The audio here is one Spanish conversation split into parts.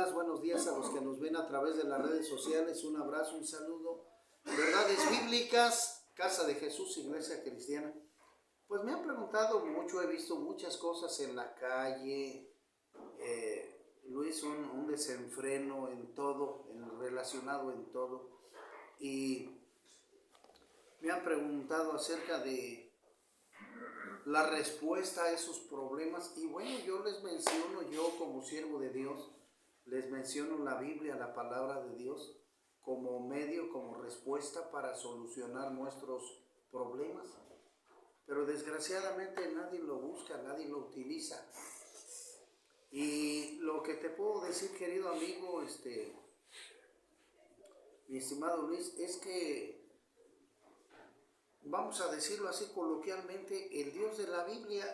buenos días a los que nos ven a través de las redes sociales, un abrazo, un saludo. Verdades bíblicas, Casa de Jesús, Iglesia Cristiana. Pues me han preguntado mucho, he visto muchas cosas en la calle, Luis, un desenfreno en todo, relacionado en todo. Y me han preguntado acerca de la respuesta a esos problemas, y bueno, yo les menciono, yo como siervo de Dios, les menciono la Biblia, la palabra de Dios, como medio, como respuesta para solucionar nuestros problemas. Pero desgraciadamente nadie lo busca, nadie lo utiliza. Y lo que te puedo decir, querido amigo, mi estimado Luis, es que, vamos a decirlo así coloquialmente, el Dios de la Biblia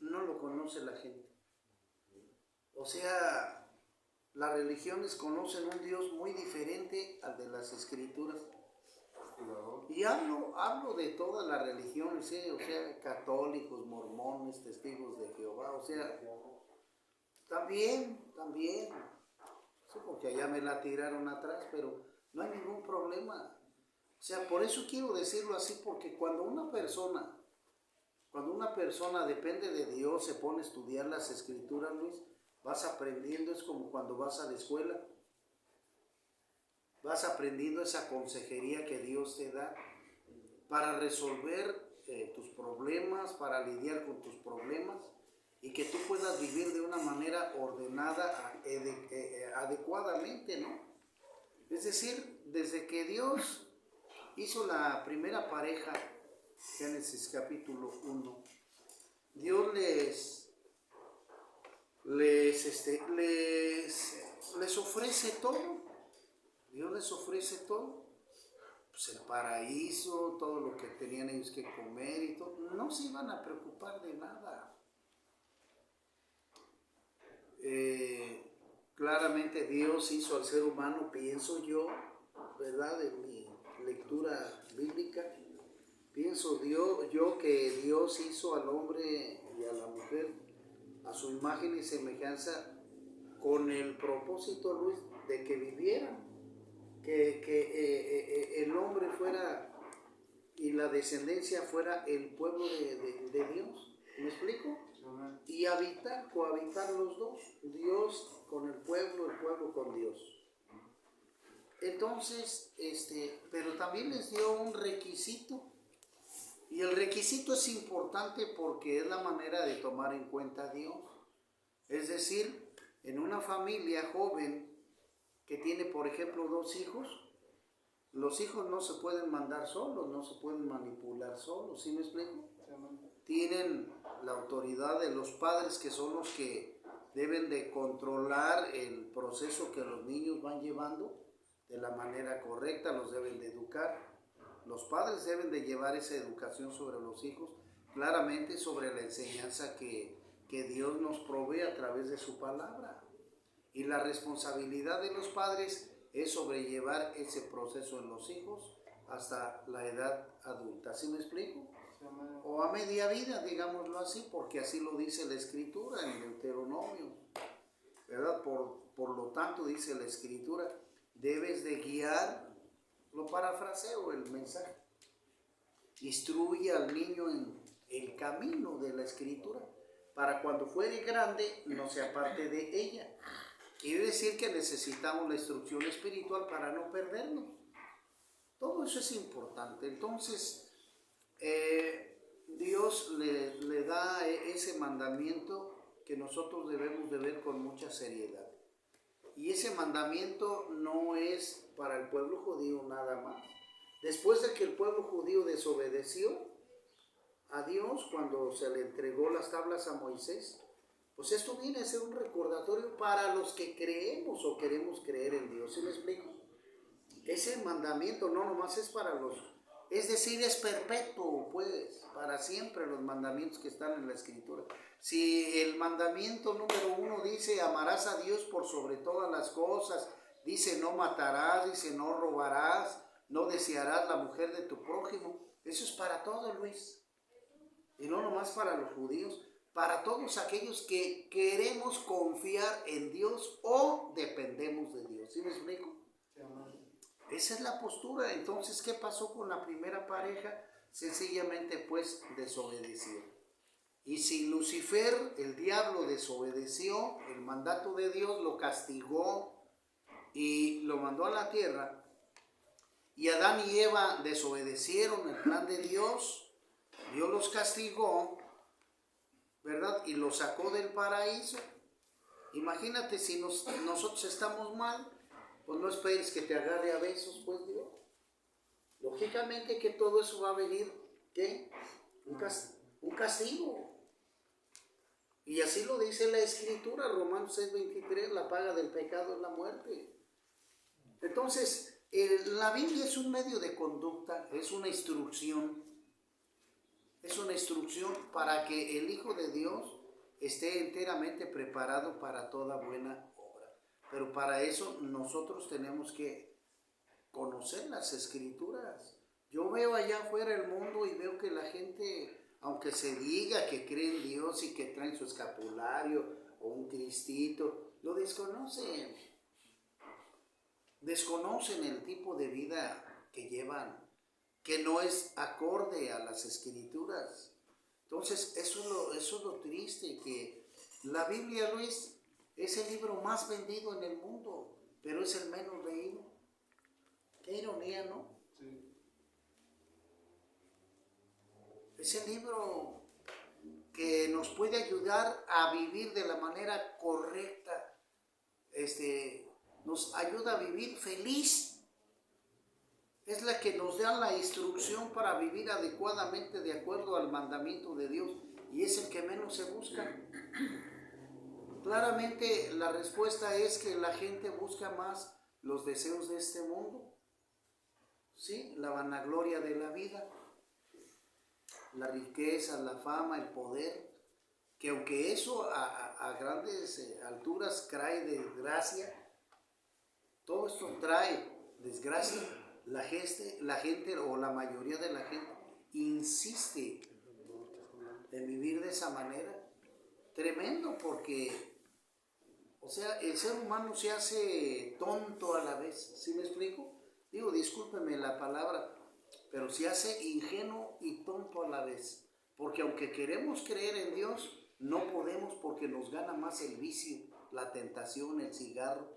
no lo conoce la gente. O sea, las religiones conocen un Dios muy diferente al de las Escrituras. Y hablo de todas las religiones, o sea, católicos, mormones, testigos de Jehová, o sea, también, sí, porque allá me la tiraron atrás, pero no hay ningún problema. O sea, por eso quiero decirlo así, porque cuando una persona depende de Dios, se pone a estudiar las Escrituras, Luis, vas aprendiendo, es como cuando vas a la escuela, vas aprendiendo esa consejería que Dios te da para resolver tus problemas, para lidiar con tus problemas y que tú puedas vivir de una manera ordenada, adecuadamente, ¿no? Es decir, desde que Dios hizo la primera pareja, Génesis capítulo 1, Dios les ofrece todo. Dios les ofrece todo. Pues el paraíso, todo lo que tenían ellos que comer y todo. No se iban a preocupar de nada. Claramente Dios hizo al ser humano, pienso yo, ¿verdad? En mi lectura bíblica, pienso yo que Dios hizo al hombre y a la mujer a su imagen y semejanza con el propósito, Luis, de que vivieran, que el hombre fuera y la descendencia fuera el pueblo de Dios. ¿Me explico? Y cohabitar los dos, Dios con el pueblo con Dios. Entonces, pero también les dio un requisito, y el requisito es importante porque es la manera de tomar en cuenta a Dios. Es decir, en una familia joven que tiene, por ejemplo, 2 hijos, los hijos no se pueden mandar solos, no se pueden manipular solos, ¿sí me explico? Tienen la autoridad de los padres, que son los que deben de controlar el proceso que los niños van llevando de la manera correcta, los deben de educar. Los padres deben de llevar esa educación sobre los hijos, claramente sobre la enseñanza que Dios nos provee a través de su palabra. Y la responsabilidad de los padres es sobrellevar ese proceso en los hijos hasta la edad adulta. ¿Sí me explico? O a media vida, digámoslo así, porque así lo dice la Escritura en Deuteronomio, ¿verdad? Por lo tanto, dice la Escritura, debes de guiar, lo parafraseo el mensaje, instruye al niño en el camino de la Escritura, para cuando fuere grande no se aparte de ella. Quiere decir que necesitamos la instrucción espiritual para no perdernos. Todo eso es importante. Entonces, Dios le da ese mandamiento que nosotros debemos de ver con mucha seriedad. Y ese mandamiento no es para el pueblo judío nada más. Después de que el pueblo judío desobedeció a Dios cuando se le entregó las tablas a Moisés, pues esto viene a ser un recordatorio para los que creemos o queremos creer en Dios. ¿Sí me explico? Ese mandamiento no nomás es para los... Es decir, es perpetuo, pues, para siempre los mandamientos que están en la Escritura. Si el mandamiento número 1 dice, amarás a Dios por sobre todas las cosas, dice, no matarás, dice, no robarás, no desearás la mujer de tu prójimo, eso es para todo, Luis. Y no nomás para los judíos, para todos aquellos que queremos confiar en Dios o dependemos de Dios. ¿Sí me explico? Esa es la postura. Entonces, ¿qué pasó con la primera pareja? Sencillamente, pues, desobedeció. Y si Lucifer, el diablo, desobedeció el mandato de Dios, lo castigó y lo mandó a la tierra, y Adán y Eva desobedecieron el plan de Dios, Dios los castigó, ¿verdad? Y los sacó del paraíso. Imagínate si nosotros estamos mal, pues no esperes que te agarre a besos, pues Dios. Lógicamente que todo eso va a venir, ¿qué? Un castigo. Y así lo dice la Escritura, Romanos 6:23, la paga del pecado es la muerte. Entonces, la Biblia es un medio de conducta, es una instrucción para que el Hijo de Dios esté enteramente preparado para toda buena obra. Pero para eso nosotros tenemos que conocer las Escrituras. Yo veo allá afuera el mundo y veo que la gente, aunque se diga que cree en Dios y que traen su escapulario o un cristito, lo desconocen. Desconocen el tipo de vida que llevan, que no es acorde a las Escrituras. Entonces, eso es lo triste, que la Biblia, Luis, es el libro más vendido en el mundo, pero es el menos leído. Qué ironía, ¿no? Sí. Es el libro que nos puede ayudar a vivir de la manera correcta, nos ayuda a vivir feliz. Es la que nos da la instrucción para vivir adecuadamente de acuerdo al mandamiento de Dios, y es el que menos se busca. Claramente la respuesta es que la gente busca más los deseos de este mundo, ¿sí? La vanagloria de la vida, la riqueza, la fama, el poder, que aunque eso a grandes alturas trae desgracia, todo esto trae desgracia. La gente o la mayoría de la gente insiste en vivir de esa manera. Tremendo, porque, o sea, el ser humano se hace tonto a la vez. ¿Sí me explico? Digo, discúlpeme la palabra, pero se hace ingenuo y tonto a la vez. Porque aunque queremos creer en Dios, no podemos, porque nos gana más el vicio, la tentación, el cigarro,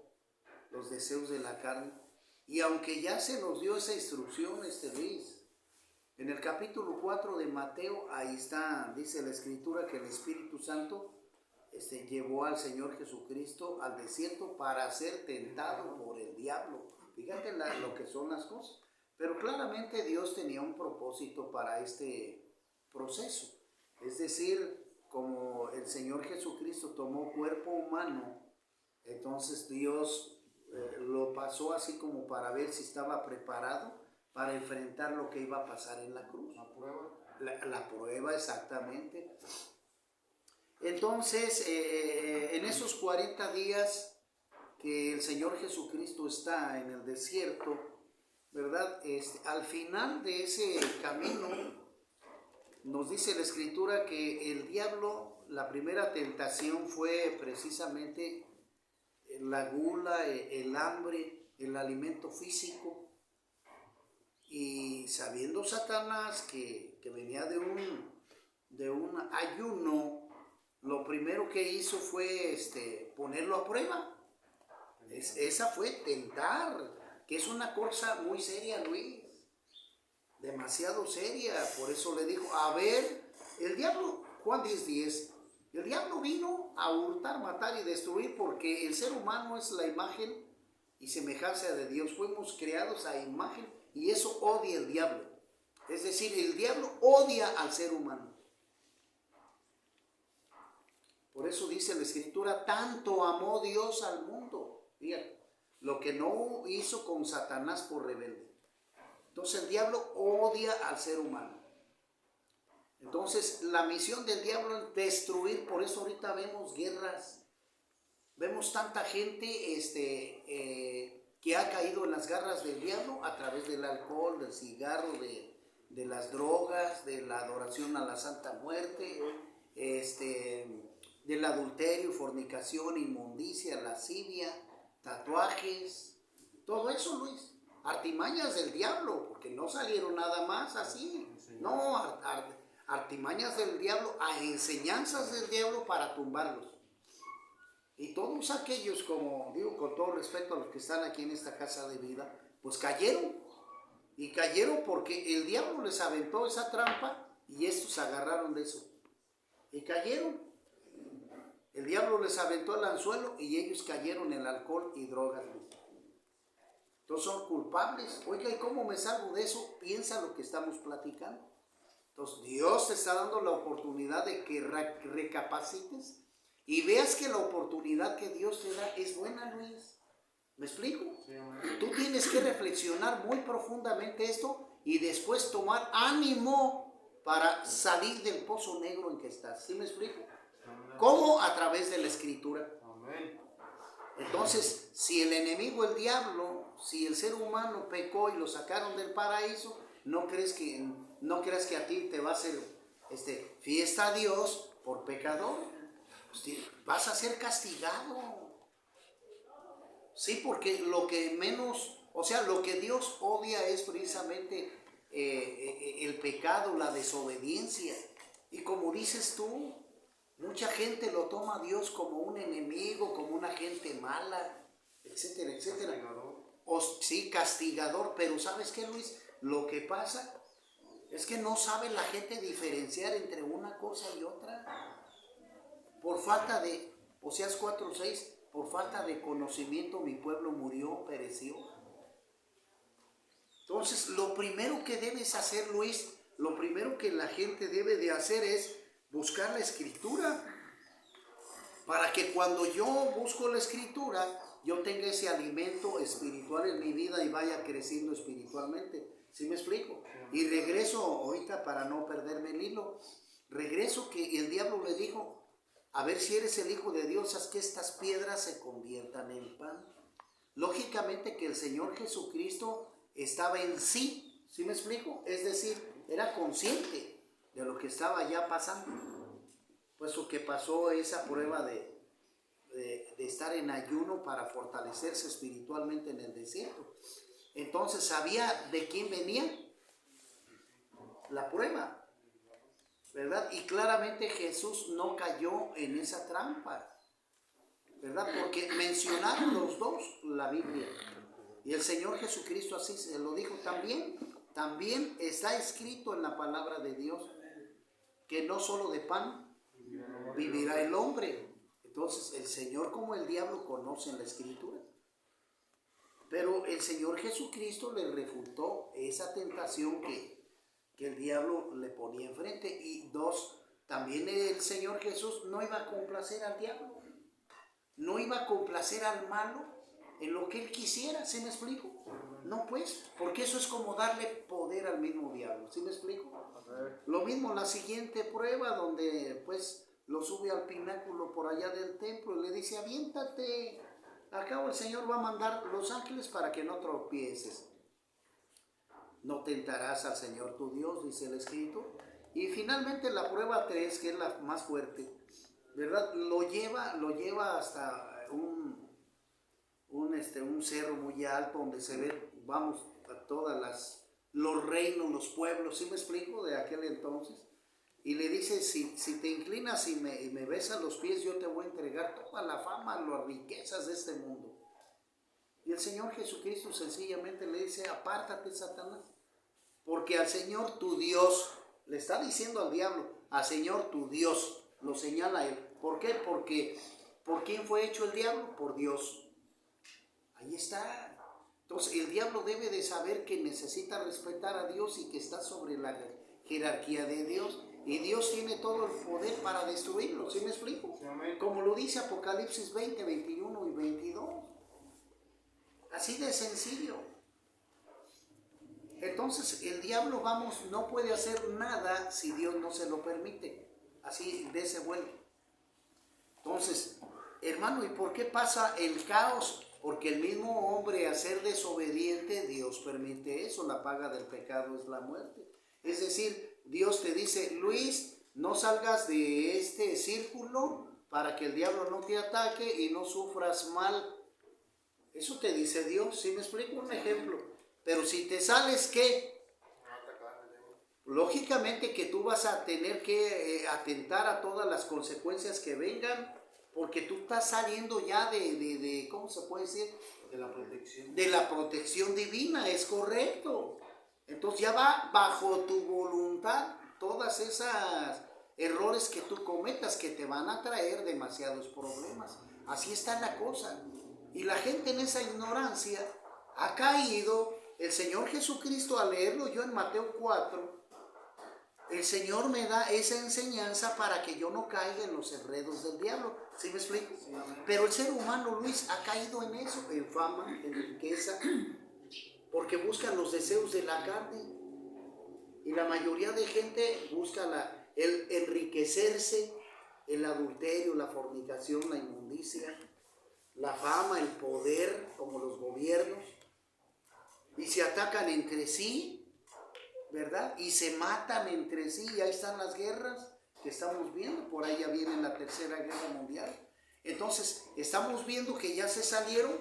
los deseos de la carne. Y aunque ya se nos dio esa instrucción, Luis, en el capítulo 4 de Mateo, ahí está, dice la Escritura, que el Espíritu Santo llevó al Señor Jesucristo al desierto para ser tentado por el diablo. Fíjate lo que son las cosas. Pero claramente Dios tenía un propósito para este proceso. Es decir, como el Señor Jesucristo tomó cuerpo humano, entonces Dios lo pasó así como para ver si estaba preparado para enfrentar lo que iba a pasar en la cruz. La prueba. La prueba, exactamente. Entonces, en esos 40 días que el Señor Jesucristo está en el desierto, ¿verdad? Al final de ese camino, nos dice la Escritura que el diablo, la primera tentación fue precisamente la gula, el hambre, el alimento físico. Y sabiendo Satanás que venía de un ayuno, lo primero que hizo fue ponerlo a prueba. Esa fue tentar, que es una cosa muy seria, Luis. Demasiado seria. Por eso le dijo, a ver, el diablo, Juan 10:10, el diablo vino a hurtar, matar y destruir, porque el ser humano es la imagen y semejanza de Dios. Fuimos creados a imagen, y eso odia el diablo. Es decir, el diablo odia al ser humano. Por eso dice la Escritura, tanto amó Dios al mundo. Fíjate, lo que no hizo con Satanás por rebelde. Entonces el diablo odia al ser humano. Entonces la misión del diablo es destruir. Por eso ahorita vemos guerras. Vemos tanta gente que ha caído en las garras del diablo a través del alcohol, del cigarro, de las drogas, de la adoración a la Santa Muerte. del adulterio, fornicación, inmundicia, lascivia, tatuajes, todo eso, Luis. Artimañas del diablo, porque no salieron nada más así. No, artimañas del diablo, a enseñanzas del diablo para tumbarlos. Y todos aquellos, como digo, con todo respeto a los que están aquí en esta casa de vida, pues cayeron. Y cayeron porque el diablo les aventó esa trampa y estos se agarraron de eso. Y cayeron. El diablo les aventó el anzuelo y ellos cayeron en alcohol y drogas. Entonces son culpables. Oiga, ¿y cómo me salgo de eso? Piensa lo que estamos platicando. Entonces Dios te está dando la oportunidad de que recapacites y veas que la oportunidad que Dios te da es buena, Luis. ¿Me explico? Sí, tú tienes que reflexionar muy profundamente esto y después tomar ánimo para salir del pozo negro en que estás. ¿Sí me explico? ¿Cómo? A través de la Escritura. Amén. Entonces, si el enemigo, el diablo, si el ser humano pecó y lo sacaron del paraíso, no creas que a ti te va a hacer fiesta a Dios por pecador. Vas a ser castigado. Sí, porque lo que Dios odia es precisamente el pecado, la desobediencia. Y como dices tú, mucha gente lo toma a Dios como un enemigo, como una gente mala, etcétera, etcétera. Sí, castigador, pero ¿sabes qué, Luis? Lo que pasa es que no sabe la gente diferenciar entre una cosa y otra. Por falta de, Oseas 4:6, por falta de conocimiento mi pueblo murió, pereció. Entonces, lo primero que debes hacer, Luis, lo primero que la gente debe de hacer es buscar la Escritura, para que cuando yo busco la Escritura, yo tenga ese alimento espiritual en mi vida y vaya creciendo espiritualmente. ¿Sí me explico? Y regreso ahorita para no perderme el hilo. Regreso que el diablo le dijo, a ver si eres el Hijo de Dios, haz que estas piedras se conviertan en pan. Lógicamente que el Señor Jesucristo estaba en sí, ¿sí me explico? Es decir, era consciente de lo que estaba ya pasando, puesto que pasó esa prueba de estar en ayuno para fortalecerse espiritualmente en el desierto. Entonces sabía de quién venía la prueba, ¿verdad? Y claramente Jesús no cayó en esa trampa, ¿verdad? Porque mencionaron los dos la Biblia. Y el Señor Jesucristo así se lo dijo también. También está escrito en la palabra de Dios que no solo de pan vivirá el hombre. Entonces el Señor como el diablo conocen la Escritura. Pero el Señor Jesucristo le refutó esa tentación que el diablo le ponía enfrente. Y dos, también el Señor Jesús no iba a complacer al diablo, no iba a complacer al malo en lo que él quisiera. ¿Sí me explico? No, pues, porque eso es como darle poder al mismo diablo. ¿Sí me explico? Lo mismo la siguiente prueba, donde pues lo sube al pináculo por allá del templo y le dice, aviéntate, acá el Señor va a mandar los ángeles para que no tropieces. No tentarás al Señor tu Dios, dice el Escrito. Y finalmente la prueba 3, que es la más fuerte, ¿verdad? Lo lleva hasta un cerro muy alto donde se ve, vamos, a todas los reinos, los pueblos, ¿sí me explico? De aquel entonces. Y le dice, si te inclinas y me besas los pies, yo te voy a entregar toda la fama, las riquezas de este mundo. Y el Señor Jesucristo sencillamente le dice, apártate, Satanás, porque al Señor tu Dios, le está diciendo al diablo, al Señor tu Dios, lo señala él. ¿Por qué? Porque, ¿por quién fue hecho el diablo? Por Dios. Ahí está. Entonces el diablo debe de saber que necesita respetar a Dios y que está sobre la jerarquía de Dios. Y Dios tiene todo el poder para destruirlo. ¿Sí me explico? Sí, como lo dice Apocalipsis 20, 21 y 22. Así de sencillo. Entonces el diablo, no puede hacer nada si Dios no se lo permite. Así de ese vuelo. Entonces, hermano, ¿y por qué pasa el caos? Porque el mismo hombre, a ser desobediente, Dios permite eso. La paga del pecado es la muerte. Es decir, Dios te dice, Luis, no salgas de este círculo para que el diablo no te ataque y no sufras mal. Eso te dice Dios, ¿sí me explico? Un ejemplo. Pero si te sales, ¿qué? Lógicamente que tú vas a tener que atentar a todas las consecuencias que vengan, porque tú estás saliendo ya de ¿cómo se puede decir? De la protección. De la protección divina, es correcto. Entonces ya va bajo tu voluntad todas esas errores que tú cometas que te van a traer demasiados problemas. Así está la cosa. Y la gente en esa ignorancia ha caído. El Señor Jesucristo, al leerlo yo en Mateo 4, el Señor me da esa enseñanza para que yo no caiga en los enredos del diablo. ¿Sí me explico? Sí. Pero el ser humano, Luis, ha caído en eso, en fama, en riqueza, porque buscan los deseos de la carne. Y la mayoría de gente busca el enriquecerse, el adulterio, la fornicación, la inmundicia, la fama, el poder, como los gobiernos. Y se atacan entre sí, ¿verdad? Y se matan entre sí, y ahí están las guerras que estamos viendo, por ahí ya viene la Tercera Guerra Mundial. Entonces, estamos viendo que ya se salieron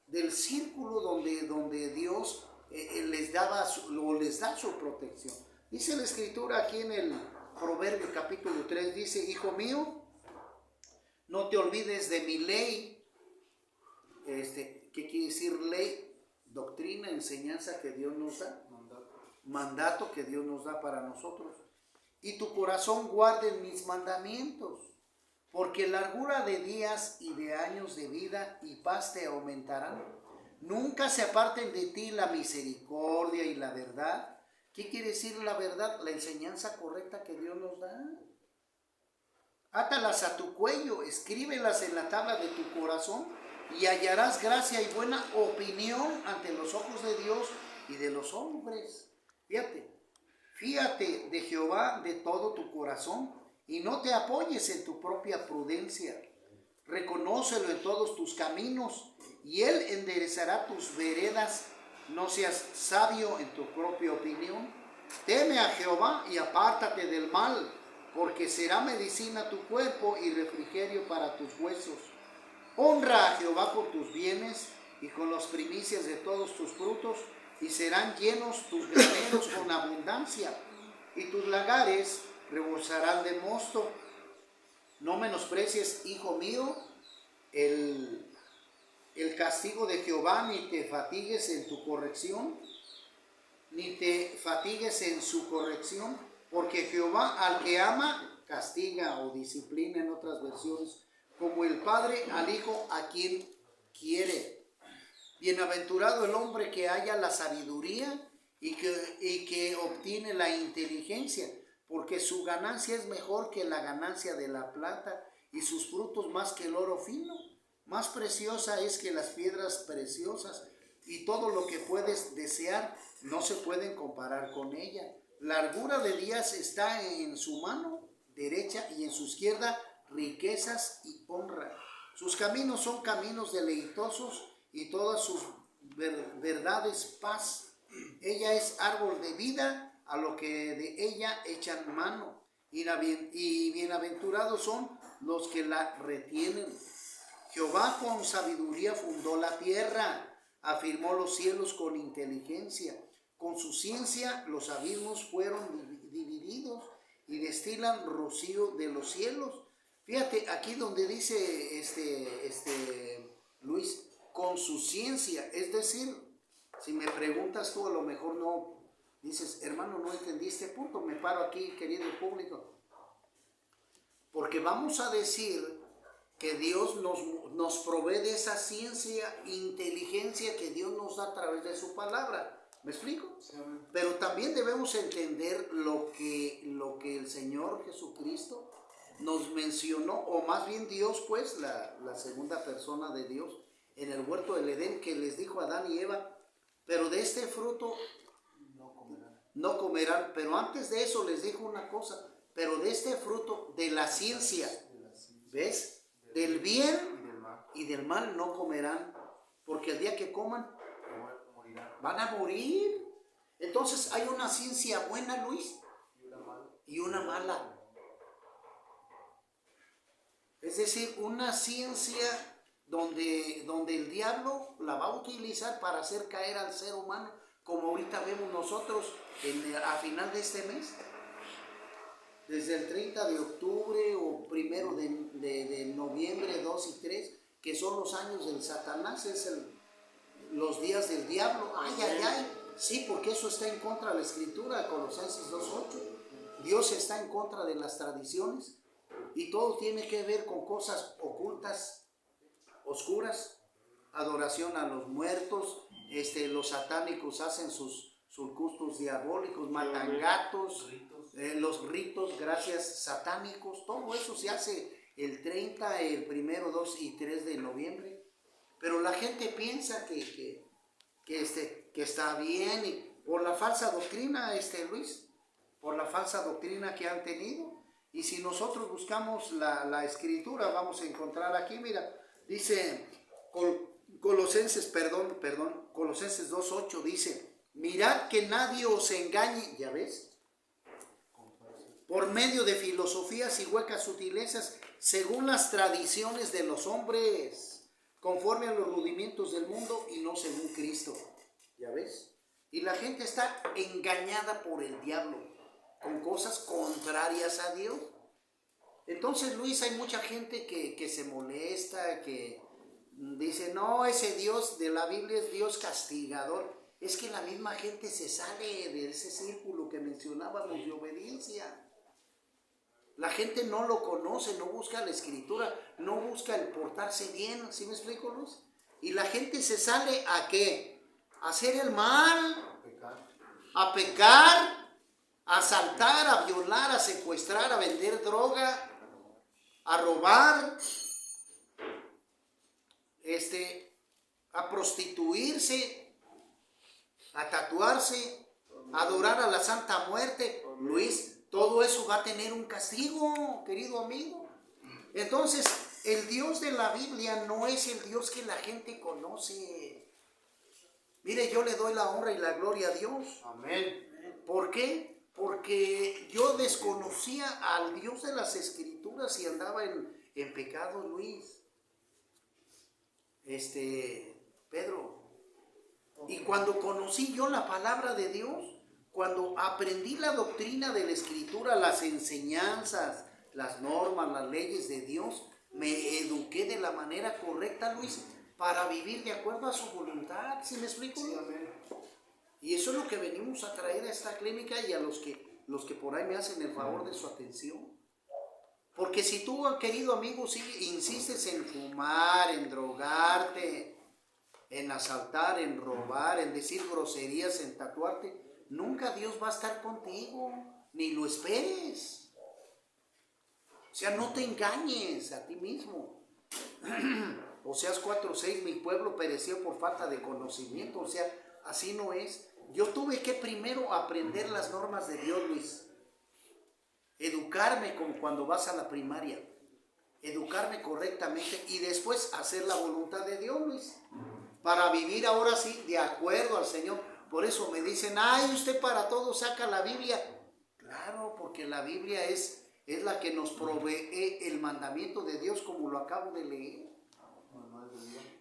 del círculo donde Dios les da su protección. Dice la Escritura aquí en el Proverbio capítulo 3, dice, hijo mío, no te olvides de mi ley. ¿Qué quiere decir ley? Doctrina, enseñanza que Dios nos da. Mandato que Dios nos da para nosotros. Y tu corazón guarde mis mandamientos, porque largura de días y de años de vida y paz te aumentarán. Nunca se aparten de ti la misericordia y la verdad. ¿Qué quiere decir la verdad? La enseñanza correcta que Dios nos da. Átalas a tu cuello, escríbelas en la tabla de tu corazón y hallarás gracia y buena opinión ante los ojos de Dios y de los hombres. Fíjate de Jehová de todo tu corazón y no te apoyes en tu propia prudencia. Reconócelo en todos tus caminos y Él enderezará tus veredas. No seas sabio en tu propia opinión. Teme a Jehová y apártate del mal, porque será medicina tu cuerpo y refrigerio para tus huesos. Honra a Jehová con tus bienes y con las primicias de todos tus frutos, y serán llenos tus graneros con abundancia, y tus lagares rebosarán de mosto. No menosprecies, hijo mío, el castigo de Jehová, ni te fatigues en tu corrección, ni te fatigues en su corrección, porque Jehová al que ama, castiga o disciplina en otras versiones, como el padre al hijo a quien quiere. Bienaventurado el hombre que halla la sabiduría y que obtiene la inteligencia, porque su ganancia es mejor que la ganancia de la plata y sus frutos más que el oro fino. Más preciosa es que las piedras preciosas, y todo lo que puedes desear no se pueden comparar con ella. Largura de días está en su mano derecha y en su izquierda riquezas y honra. Sus caminos son caminos deleitosos y todas sus verdades paz. Ella es árbol de vida a lo que de ella echan mano, y bienaventurados son los que la retienen. Jehová con sabiduría fundó la tierra, afirmó los cielos con inteligencia. Con su ciencia los abismos fueron divididos y destilan rocío de los cielos. Fíjate aquí donde dice Luis, con su ciencia, es decir, si me preguntas tú, a lo mejor no dices, hermano, no entendí este punto, me paro aquí, querido público, porque vamos a decir que Dios nos provee de esa ciencia, inteligencia que Dios nos da a través de su palabra. ¿Me explico? Sí. Pero también debemos entender lo que el Señor Jesucristo nos mencionó, o más bien Dios, pues, la segunda persona de Dios, en el huerto del Edén, que les dijo a Adán y Eva, pero de este fruto no comerán. Pero antes de eso les dijo una cosa, pero de este fruto de la ciencia, ¿ves? Del bien y del mal no comerán, porque el día que coman van a morir. Entonces hay una ciencia buena, Luis, y una mala. Es decir, una ciencia donde el diablo la va a utilizar para hacer caer al ser humano, como ahorita vemos nosotros a final de este mes. Desde el 30 de octubre o primero de noviembre 2 y 3, que son los años del Satanás, los días del diablo. Ay, ay, ay. Sí, porque eso está en contra de la Escritura, Colosenses 2:8. Dios está en contra de las tradiciones y todo tiene que ver con cosas ocultas, oscuras, adoración a los muertos. Los satánicos hacen sus cultos diabólicos, matan gatos, los ritos, gracias, satánicos, todo eso se hace el 30, el 1, 2 y 3 de noviembre. Pero la gente piensa que está bien, y por la falsa doctrina, Luis, por la falsa doctrina que han tenido. Y si nosotros buscamos la Escritura, vamos a encontrar aquí, mira, dice Colosenses 2:8 dice: mirad que nadie os engañe, ya ves, por medio de filosofías y huecas sutilezas, según las tradiciones de los hombres, conforme a los rudimientos del mundo y no según Cristo. ¿Ya ves? Y la gente está engañada por el diablo con cosas contrarias a Dios. Entonces, Luis, hay mucha gente que se molesta, que dice, no, ese Dios de la Biblia es Dios castigador. Es que la misma gente se sale de ese círculo que mencionábamos de obediencia. La gente no lo conoce, no busca la Escritura, no busca el portarse bien, ¿sí me explico, Luz? Y la gente se sale ¿a qué? A hacer el mal, a pecar, a asaltar, a violar, a secuestrar, a vender droga, a robar, a prostituirse, a tatuarse, a adorar a la Santa Muerte. Luis, todo eso va a tener un castigo, querido amigo. Entonces, el Dios de la Biblia no es el Dios que la gente conoce. Mire, yo le doy la honra y la gloria a Dios. Amén. ¿Por qué? Porque yo desconocía al Dios de las Escrituras y andaba en pecado, Luis. Pedro. Y cuando conocí yo la palabra de Dios, cuando aprendí la doctrina de la Escritura, las enseñanzas, las normas, las leyes de Dios, me eduqué de la manera correcta, Luis, para vivir de acuerdo a su voluntad. ¿Sí me explico? Sí, amén. Y eso es lo que venimos a traer a esta clínica y a los que por ahí me hacen el favor de su atención. Porque si tú, querido amigo, insistes en fumar, en drogarte, en asaltar, en robar, en decir groserías, en tatuarte, nunca Dios va a estar contigo, ni lo esperes. O sea, no te engañes a ti mismo. Oseas 4:6, mi pueblo pereció por falta de conocimiento. O sea, así no es. Yo tuve que primero aprender las normas de Dios, Luis. Educarme como cuando vas a la primaria. Educarme correctamente y después hacer la voluntad de Dios, Luis. Para vivir ahora sí de acuerdo al Señor. Por eso me dicen, ay, usted para todo saca la Biblia. Claro, porque la Biblia es la que nos provee el mandamiento de Dios, como lo acabo de leer.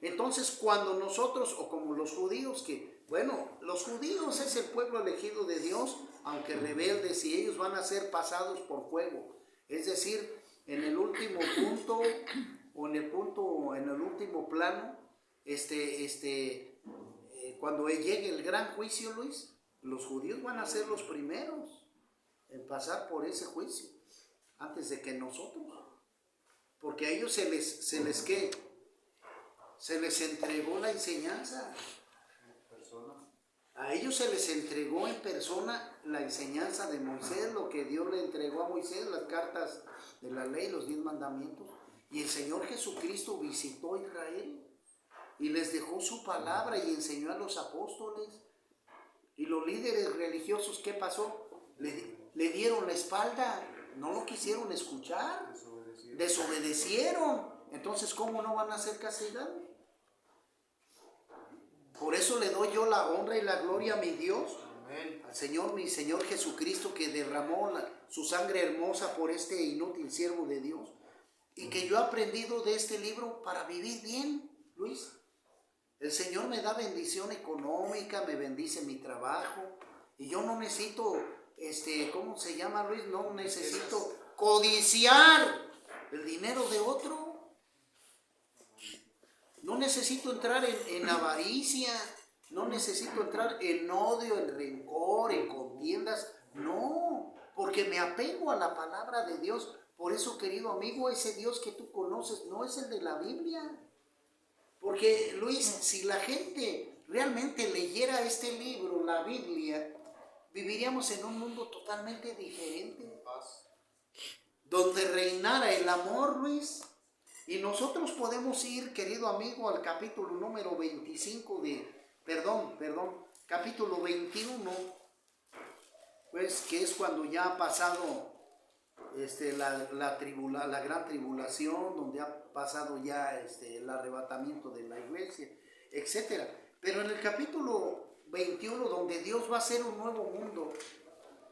Entonces, cuando nosotros, o como los judíos, los judíos es el pueblo elegido de Dios, aunque rebeldes, y ellos van a ser pasados por fuego. Es decir, en el último punto, o en el último plano, cuando llegue el gran juicio, Luis, los judíos van a ser los primeros en pasar por ese juicio, antes de que nosotros, porque a ellos se les entregó la enseñanza. A ellos se les entregó en persona la enseñanza de Moisés, lo que Dios le entregó a Moisés, las cartas de la ley, los 10 mandamientos. Y el Señor Jesucristo visitó a Israel y les dejó su palabra y enseñó a los apóstoles. Y los líderes religiosos, ¿qué pasó? Le dieron la espalda, no lo quisieron escuchar, desobedecieron. Entonces, ¿cómo no van a ser castigados? Por eso le doy yo la honra y la gloria a mi Dios, amén, al Señor, mi Señor Jesucristo, que derramó su sangre hermosa por este inútil siervo de Dios, y que yo he aprendido de este libro para vivir bien, Luis. El Señor me da bendición económica, me bendice mi trabajo y yo no necesito, ¿cómo se llama, Luis? No necesito codiciar el dinero de otro. No necesito entrar en avaricia, no necesito entrar en odio, en rencor, en contiendas. No, porque me apego a la palabra de Dios. Por eso, querido amigo, ese Dios que tú conoces no es el de la Biblia. Porque, Luis, si la gente realmente leyera este libro, la Biblia, viviríamos en un mundo totalmente diferente, donde reinara el amor, Luis. Y nosotros podemos ir, querido amigo, al capítulo número 25 capítulo 21, pues que es cuando ya ha pasado la gran tribulación, donde ha pasado ya el arrebatamiento de la iglesia, etcétera. Pero en el capítulo 21, donde Dios va a hacer un nuevo mundo,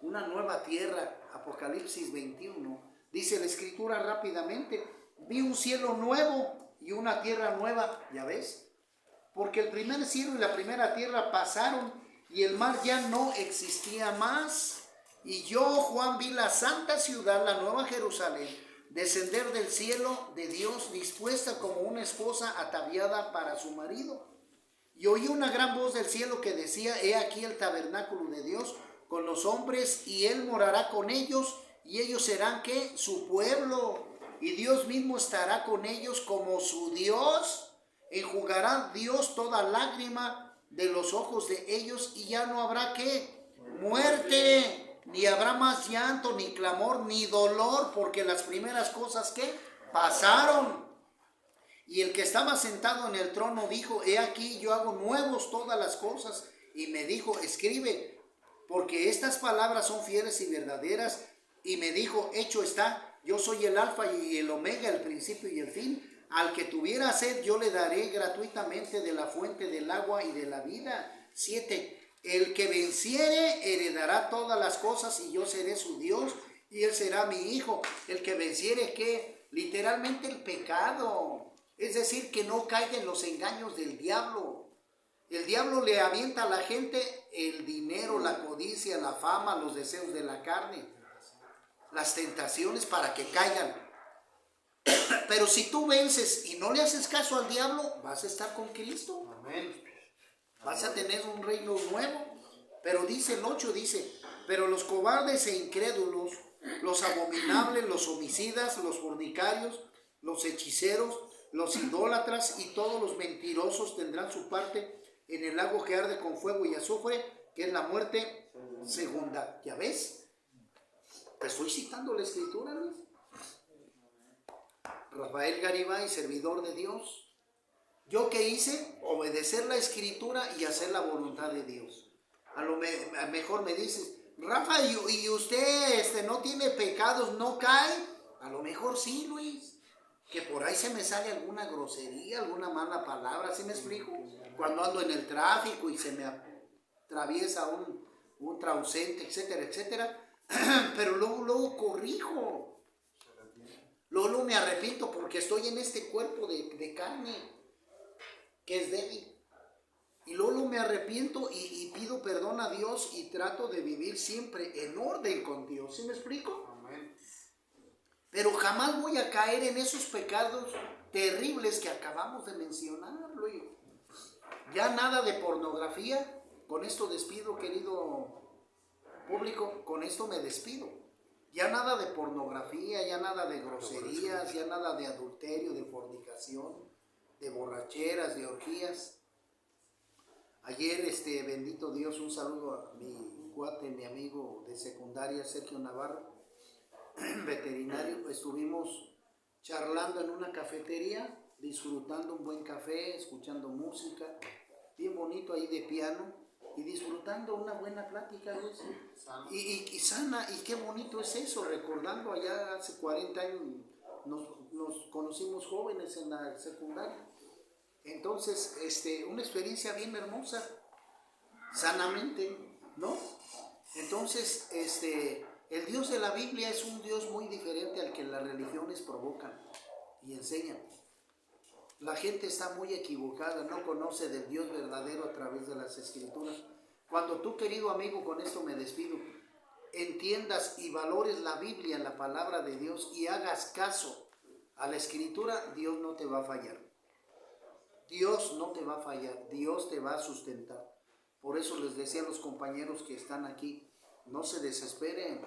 una nueva tierra, Apocalipsis 21, dice la escritura rápidamente: vi un cielo nuevo y una tierra nueva, ya ves, porque el primer cielo y la primera tierra pasaron y el mar ya no existía más. Y yo, Juan, vi la santa ciudad, la nueva Jerusalén, descender del cielo de Dios, dispuesta como una esposa ataviada para su marido. Y oí una gran voz del cielo que decía: he aquí el tabernáculo de Dios con los hombres, y Él morará con ellos, y ellos serán, ¿qué? Su pueblo. Y Dios mismo estará con ellos como su Dios. Enjugará Dios toda lágrima de los ojos de ellos, y ya no habrá, ¿qué? Muerte, ni habrá más llanto, ni clamor, ni dolor, porque las primeras cosas que pasaron. Y el que estaba sentado en el trono dijo: he aquí, yo hago nuevos todas las cosas. Y me dijo: escribe, porque estas palabras son fieles y verdaderas. Y me dijo: hecho está, yo soy el alfa y el omega, el principio y el fin. Al que tuviera sed, yo le daré gratuitamente de la fuente del agua y de la vida. 7. El que venciere heredará todas las cosas, y yo seré su Dios, y él será mi hijo. El que venciere, ¿qué? Literalmente el pecado. Es decir, que no caiga en los engaños del diablo. El diablo le avienta a la gente el dinero, la codicia, la fama, los deseos de la carne, las tentaciones para que caigan. Pero si tú vences y no le haces caso al diablo, vas a estar con Cristo. Amén. Vas a tener un reino nuevo. Pero dice el 8, dice: pero los cobardes e incrédulos, los abominables, los homicidas, los fornicarios, los hechiceros, los idólatras y todos los mentirosos tendrán su parte en el lago que arde con fuego y azufre, que es la muerte segunda. ¿Ya ves? Te estoy citando la escritura, ¿ves? Rafael Garibay, servidor de Dios. ¿Yo qué hice? Obedecer la escritura y hacer la voluntad de Dios. A lo mejor me dices: Rafa, ¿y usted no tiene pecados, no cae? A lo mejor sí, Luis. Que por ahí se me sale alguna grosería, alguna mala palabra, ¿sí me explico? Cuando ando en el tráfico y se me atraviesa un transeúnte, etcétera, etcétera. Pero luego corrijo. Luego me arrepiento porque estoy en este cuerpo de carne que es débil. Y luego me arrepiento y pido perdón a Dios y trato de vivir siempre en orden con Dios. ¿Sí me explico? Amén. Pero jamás voy a caer en esos pecados terribles que acabamos de mencionar, Luis. Ya nada de pornografía. Con esto despido, querido público, con esto me despido. Ya nada de pornografía, ya nada de groserías, ya nada de adulterio, de fornicación, de borracheras, de orgías. Ayer, bendito Dios, un saludo a mi cuate, mi amigo de secundaria, Sergio Navarro, veterinario. Estuvimos charlando en una cafetería, disfrutando un buen café, escuchando música, bien bonito ahí de piano, y disfrutando una buena plática, ¿ves? Y sana, y qué bonito es eso, recordando allá hace 40 años, nos conocimos jóvenes en la secundaria. Entonces, una experiencia bien hermosa, sanamente, ¿no? Entonces, el Dios de la Biblia es un Dios muy diferente al que las religiones provocan. y enséñame. La gente está muy equivocada, no conoce del Dios verdadero a través de las Escrituras. Cuando tú, querido amigo, con esto me despido, entiendas y valores la Biblia, la palabra de Dios, y hagas caso a la Escritura, Dios no te va a fallar. Dios no te va a fallar, Dios te va a sustentar. Por eso les decía a los compañeros que están aquí, no se desesperen,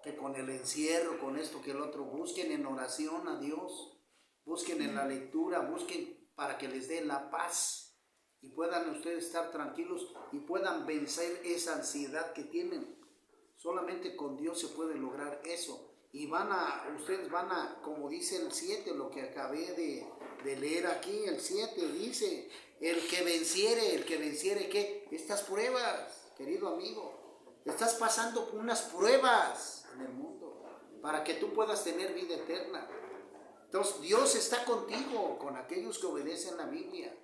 que con el encierro, con esto que el otro, busquen en oración a Dios, busquen en la lectura, busquen para que les dé la paz y puedan ustedes estar tranquilos y puedan vencer esa ansiedad que tienen. Solamente con Dios se puede lograr eso. Y ustedes van a, como dice el 7, lo que acabé de leer aquí, el 7 dice, el que venciere, ¿qué? Estas pruebas, querido amigo. Estás pasando por unas pruebas en el mundo para que tú puedas tener vida eterna. Entonces Dios está contigo, con aquellos que obedecen la Biblia.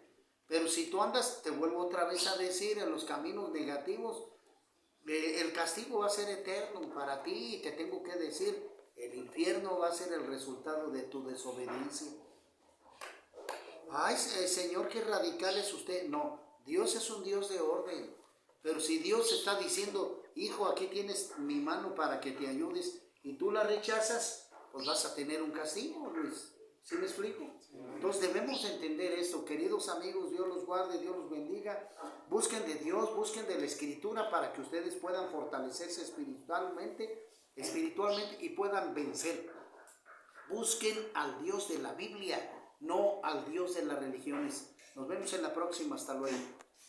Pero si tú andas, te vuelvo otra vez a decir, en los caminos negativos, el castigo va a ser eterno para ti. Y te tengo que decir, el infierno va a ser el resultado de tu desobediencia. Ay, Señor, qué radical es usted. No, Dios es un Dios de orden. Pero si Dios está diciendo, hijo, aquí tienes mi mano para que te ayudes, y tú la rechazas, pues vas a tener un castigo, Luis. ¿Sí me explico? Entonces debemos entender esto, queridos amigos. Dios los guarde, Dios los bendiga. Busquen de Dios, busquen de la Escritura para que ustedes puedan fortalecerse espiritualmente y puedan vencer. Busquen al Dios de la Biblia, no al Dios de las religiones. Nos vemos en la próxima. Hasta luego.